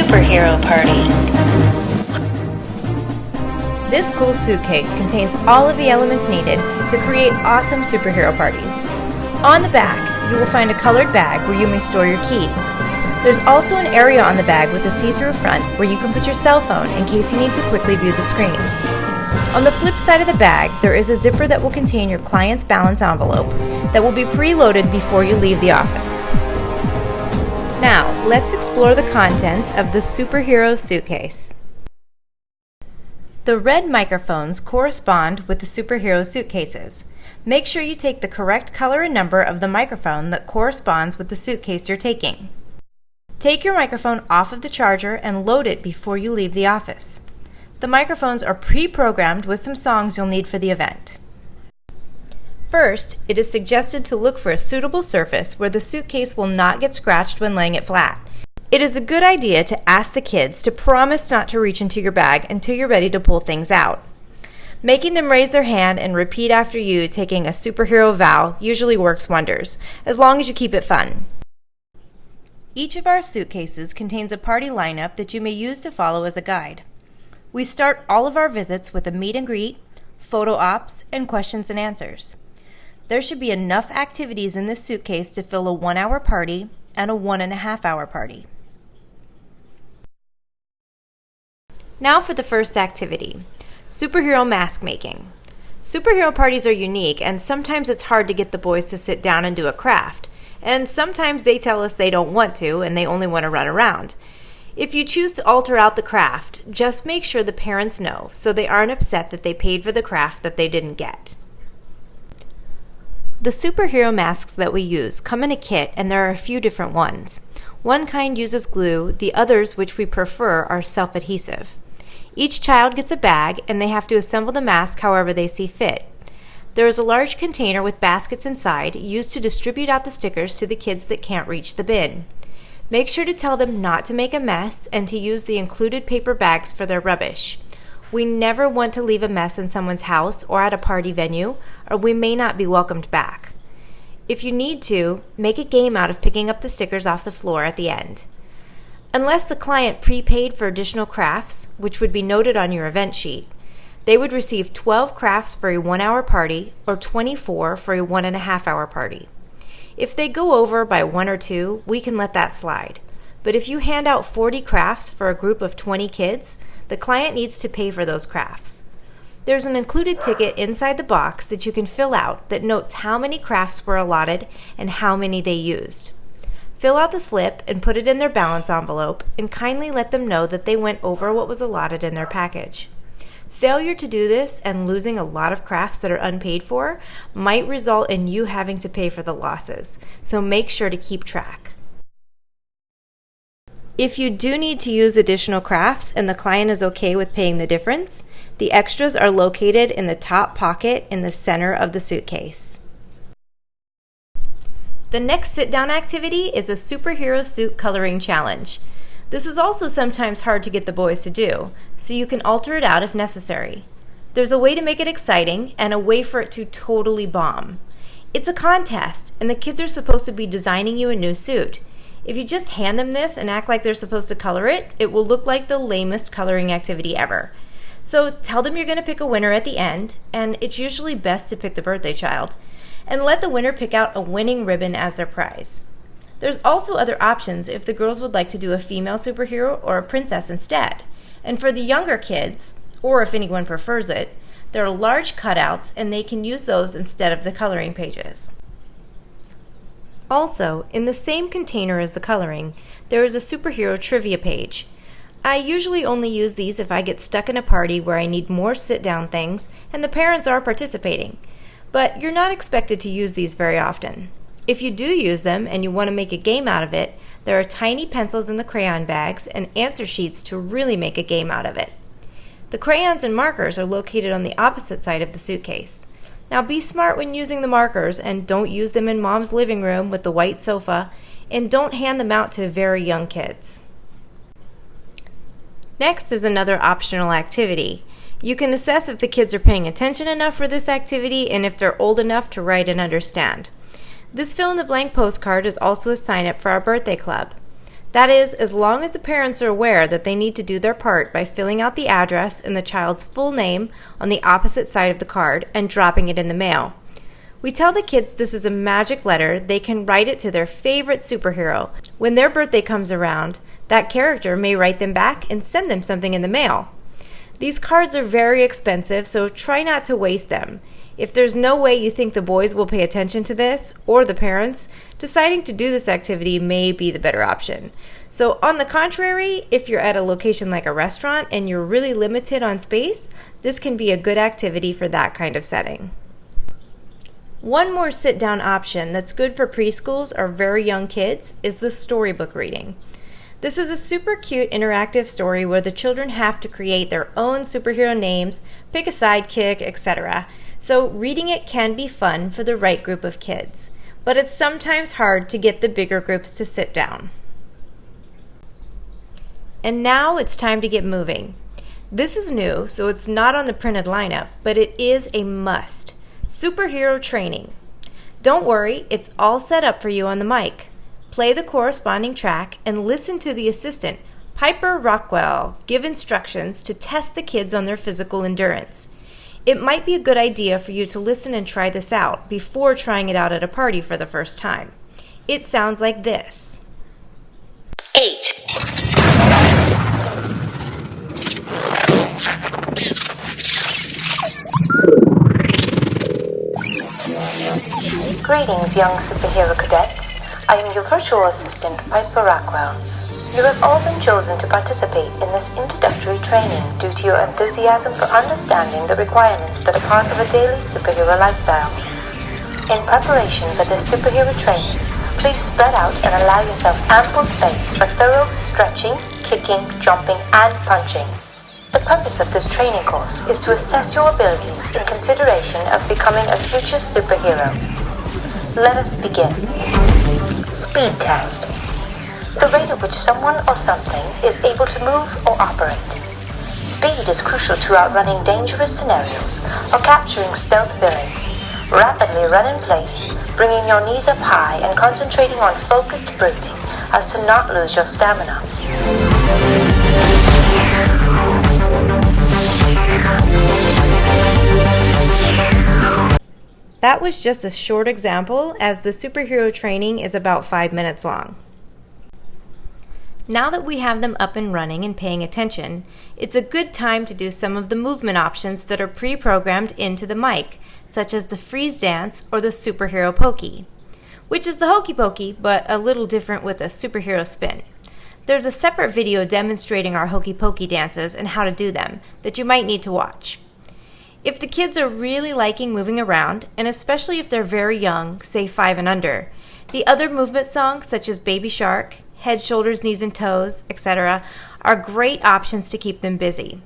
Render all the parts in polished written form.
superhero parties. This cool suitcase contains all of the elements needed to create awesome superhero parties. On the back, you will find a colored bag where you may store your keys. There's also an area on the bag with a see-through front where you can put your cell phone in case you need to quickly view the screen. On the flip side of the bag, there is a zipper that will contain your client's balance envelope that will be preloaded before you leave the office. Now, let's explore the contents of the superhero suitcase. The red microphones correspond with the superhero suitcases. Make sure you take the correct color and number of the microphone that corresponds with the suitcase you're taking. Take your microphone off of the charger and load it before you leave the office. The microphones are pre-programmed with some songs you'll need for the event. First, it is suggested to look for a suitable surface where the suitcase will not get scratched when laying it flat. It is a good idea to ask the kids to promise not to reach into your bag until you're ready to pull things out. Making them raise their hand and repeat after you taking a superhero vow usually works wonders, as long as you keep it fun. Each of our suitcases contains a party lineup that you may use to follow as a guide. We start all of our visits with a meet and greet, photo ops, and questions and answers. There should be enough activities in this suitcase to fill a 1-hour party and a 1.5-hour party. Now for the first activity, superhero mask making. Superhero parties are unique, and sometimes it's hard to get the boys to sit down and do a craft, and sometimes they tell us they don't want to and they only want to run around. If you choose to alter out the craft, just make sure the parents know so they aren't upset that they paid for the craft that they didn't get. The superhero masks that we use come in a kit, and there are a few different ones. One kind uses glue, the others, which we prefer, are self-adhesive. Each child gets a bag, and they have to assemble the mask however they see fit. There is a large container with baskets inside used to distribute out the stickers to the kids that can't reach the bin. Make sure to tell them not to make a mess and to use the included paper bags for their rubbish. We never want to leave a mess in someone's house or at a party venue, or we may not be welcomed back. If you need to, make a game out of picking up the stickers off the floor at the end. Unless the client prepaid for additional crafts, which would be noted on your event sheet, they would receive 12 crafts for a 1-hour party or 24 for a 1.5-hour party. If they go over by 1 or 2, we can let that slide. But if you hand out 40 crafts for a group of 20 kids, the client needs to pay for those crafts. There's an included ticket inside the box that you can fill out that notes how many crafts were allotted and how many they used. Fill out the slip and put it in their balance envelope, and kindly let them know that they went over what was allotted in their package. Failure to do this and losing a lot of crafts that are unpaid for might result in you having to pay for the losses, so make sure to keep track. If you do need to use additional crafts and the client is okay with paying the difference, the extras are located in the top pocket in the center of the suitcase. The next sit-down activity is a superhero suit coloring challenge. This is also sometimes hard to get the boys to do, so you can alter it out if necessary. There's a way to make it exciting and a way for it to totally bomb. It's a contest, and the kids are supposed to be designing you a new suit. If you just hand them this and act like they're supposed to color it, it will look like the lamest coloring activity ever. So tell them you're going to pick a winner at the end, and it's usually best to pick the birthday child, and let the winner pick out a winning ribbon as their prize. There's also other options if the girls would like to do a female superhero or a princess instead. And for the younger kids, or if anyone prefers it, there are large cutouts and they can use those instead of the coloring pages. Also, in the same container as the coloring, there is a superhero trivia page. I usually only use these if I get stuck in a party where I need more sit-down things and the parents are participating. But you're not expected to use these very often. If you do use them and you want to make a game out of it, there are tiny pencils in the crayon bags and answer sheets to really make a game out of it. The crayons and markers are located on the opposite side of the suitcase. Now be smart when using the markers and don't use them in mom's living room with the white sofa, and don't hand them out to very young kids. Next is another optional activity. You can assess if the kids are paying attention enough for this activity and if they're old enough to write and understand. This fill-in-the-blank postcard is also a sign-up for our birthday club. That is, as long as the parents are aware that they need to do their part by filling out the address and the child's full name on the opposite side of the card and dropping it in the mail. We tell the kids this is a magic letter. They can write it to their favorite superhero. When their birthday comes around, that character may write them back and send them something in the mail. These cards are very expensive, so try not to waste them. If there's no way you think the boys will pay attention to this, or the parents, deciding to do this activity may be the better option. So on the contrary, if you're at a location like a restaurant and you're really limited on space, this can be a good activity for that kind of setting. One more sit-down option that's good for preschools or very young kids is the storybook reading. This is a super cute interactive story where the children have to create their own superhero names, pick a sidekick, etc. So reading it can be fun for the right group of kids, but it's sometimes hard to get the bigger groups to sit down. And now it's time to get moving. This is new, so it's not on the printed lineup, but it is a must. Superhero training. Don't worry, it's all set up for you on the mic. Play the corresponding track and listen to the assistant, Piper Rockwell, give instructions to test the kids on their physical endurance. It might be a good idea for you to listen and try this out before trying it out at a party for the first time. It sounds like this. 8. Greetings, young superhero cadets. I am your virtual assistant, Piper Rockwell. You have all been chosen to participate in this introductory training due to your enthusiasm for understanding the requirements that are part of a daily superhero lifestyle. In preparation for this superhero training, please spread out and allow yourself ample space for thorough stretching, kicking, jumping, and punching. The purpose of this training course is to assess your abilities in consideration of becoming a future superhero. Let us begin. Speed test. The rate at which someone or something is able to move or operate. Speed is crucial to outrunning dangerous scenarios or capturing stealth villains. Rapidly run in place, bringing your knees up high and concentrating on focused breathing as to not lose your stamina. That was just a short example, as the superhero training is about 5 minutes long. Now that we have them up and running and paying attention, it's a good time to do some of the movement options that are pre-programmed into the mic, such as the freeze dance or the superhero pokey, which is the hokey pokey, but a little different with a superhero spin. There's a separate video demonstrating our hokey pokey dances and how to do them that you might need to watch. If the kids are really liking moving around, and especially if they're very young, say 5 and under, the other movement songs such as Baby Shark, Head, Shoulders, Knees and Toes, etc. are great options to keep them busy.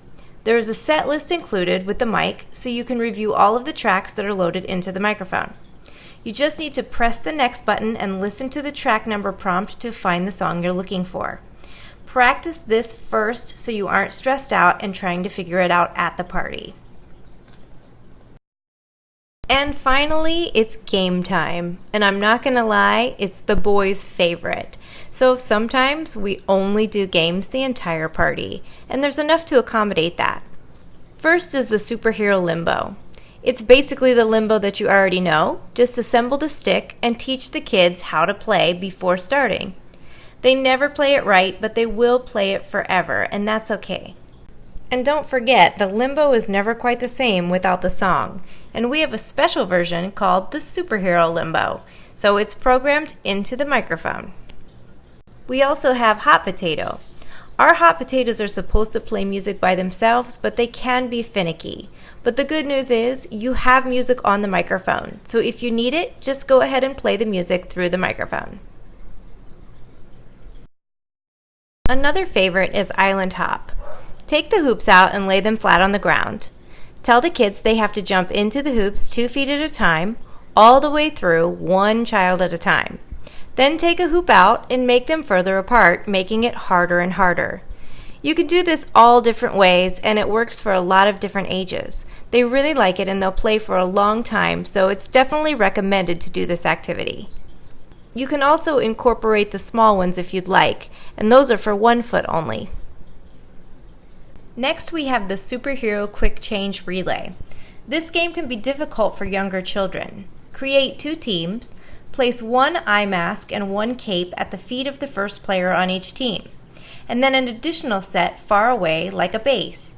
There is a set list included with the mic, so you can review all of the tracks that are loaded into the microphone. You just need to press the next button and listen to the track number prompt to find the song you're looking for. Practice this first so you aren't stressed out and trying to figure it out at the party. And finally, it's game time. And I'm not going to lie, it's the boys' favorite. So sometimes we only do games the entire party, and there's enough to accommodate that. First is the superhero limbo. It's basically the limbo that you already know. Just assemble the stick and teach the kids how to play before starting. They never play it right, but they will play it forever, and that's okay. And don't forget, the limbo is never quite the same without the song. And we have a special version called the Superhero Limbo, so it's programmed into the microphone. We also have Hot Potato. Our hot potatoes are supposed to play music by themselves, but they can be finicky. But the good news is, you have music on the microphone, so if you need it, just go ahead and play the music through the microphone. Another favorite is Island Hop. Take the hoops out and lay them flat on the ground. Tell the kids they have to jump into the hoops 2 feet at a time, all the way through, one child at a time. Then take a hoop out and make them further apart, making it harder and harder. You can do this all different ways, and it works for a lot of different ages. They really like it and they'll play for a long time, so it's definitely recommended to do this activity. You can also incorporate the small ones if you'd like, and those are for 1 foot only. Next, we have the Superhero Quick Change Relay. This game can be difficult for younger children. Create 2 teams, place 1 eye mask and 1 cape at the feet of the first player on each team, and then an additional set far away like a base.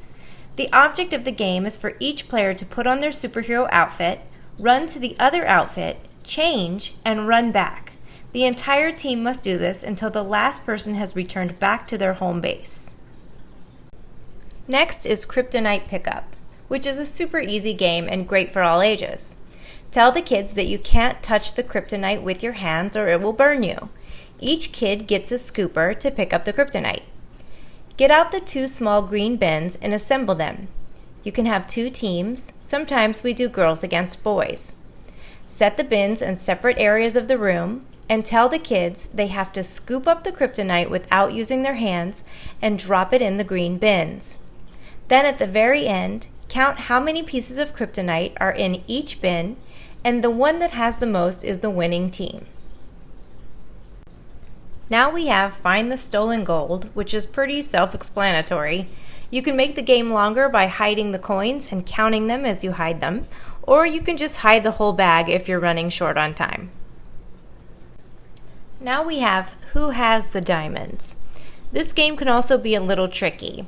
The object of the game is for each player to put on their superhero outfit, run to the other outfit, change, and run back. The entire team must do this until the last person has returned back to their home base. Next is Kryptonite Pickup, which is a super easy game and great for all ages. Tell the kids that you can't touch the kryptonite with your hands or it will burn you. Each kid gets a scooper to pick up the kryptonite. Get out the 2 small green bins and assemble them. You can have 2 teams. Sometimes we do girls against boys. Set the bins in separate areas of the room and tell the kids they have to scoop up the kryptonite without using their hands and drop it in the green bins. Then at the very end, count how many pieces of kryptonite are in each bin, and the one that has the most is the winning team. Now we have Find the Stolen Gold, which is pretty self-explanatory. You can make the game longer by hiding the coins and counting them as you hide them, or you can just hide the whole bag if you're running short on time. Now we have Who Has the Diamonds? This game can also be a little tricky.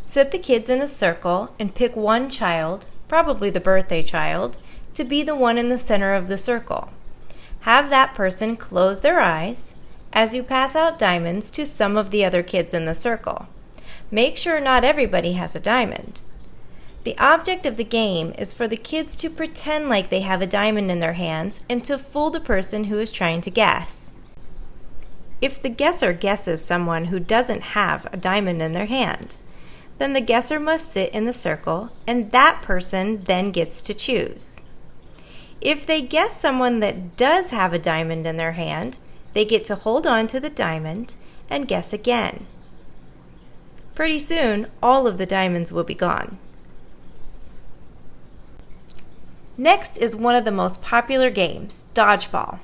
Set the kids in a circle and pick one child, probably the birthday child, to be the one in the center of the circle. Have that person close their eyes as you pass out diamonds to some of the other kids in the circle. Make sure not everybody has a diamond. The object of the game is for the kids to pretend like they have a diamond in their hands and to fool the person who is trying to guess. If the guesser guesses someone who doesn't have a diamond in their hand, then the guesser must sit in the circle and that person then gets to choose. If they guess someone that does have a diamond in their hand, they get to hold on to the diamond and guess again. Pretty soon, all of the diamonds will be gone. Next is one of the most popular games, Dodgeball.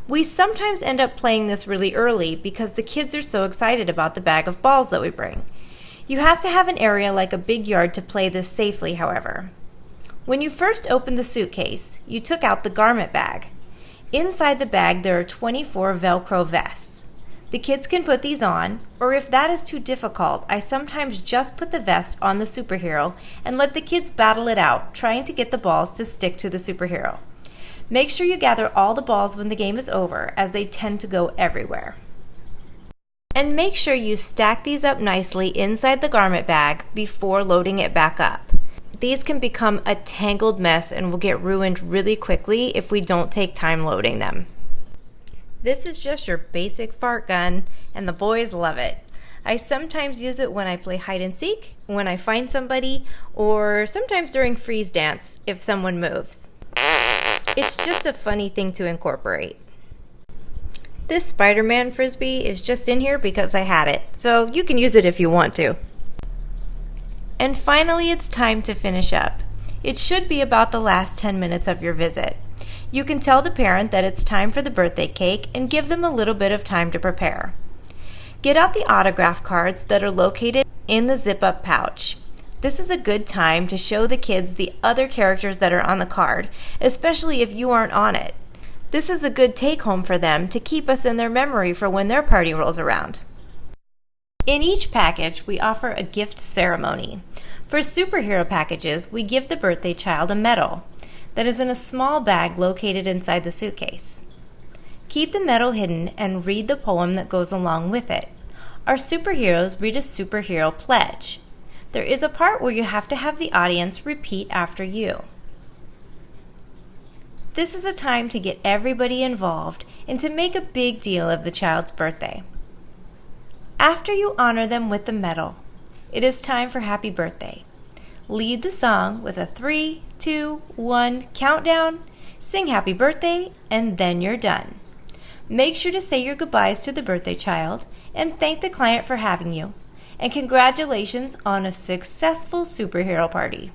We sometimes end up playing this really early because the kids are so excited about the bag of balls that we bring. You have to have an area like a big yard to play this safely, however. When you first opened the suitcase, you took out the garment bag. Inside the bag, there are 24 Velcro vests. The kids can put these on, or if that is too difficult, I sometimes just put the vest on the superhero and let the kids battle it out, trying to get the balls to stick to the superhero. Make sure you gather all the balls when the game is over, as they tend to go everywhere. And make sure you stack these up nicely inside the garment bag before loading it back up. These can become a tangled mess and will get ruined really quickly if we don't take time loading them. This is just your basic fart gun, and the boys love it. I sometimes use it when I play hide and seek, when I find somebody, or sometimes during freeze dance if someone moves. It's just a funny thing to incorporate. This Spider-Man frisbee is just in here because I had it, so you can use it if you want to. And finally, it's time to finish up. It should be about the last 10 minutes of your visit. You can tell the parent that it's time for the birthday cake and give them a little bit of time to prepare. Get out the autograph cards that are located in the zip-up pouch. This is a good time to show the kids the other characters that are on the card, especially if you aren't on it. This is a good take-home for them to keep us in their memory for when their party rolls around. In each package, we offer a gift ceremony. For superhero packages, we give the birthday child a medal that is in a small bag located inside the suitcase. Keep the medal hidden and read the poem that goes along with it. Our superheroes read a superhero pledge. There is a part where you have to have the audience repeat after you. This is a time to get everybody involved and to make a big deal of the child's birthday. After you honor them with the medal, it is time for happy birthday. Lead the song with a 3, 2, 1 countdown, sing happy birthday, and then you're done. Make sure to say your goodbyes to the birthday child and thank the client for having you. And congratulations on a successful superhero party.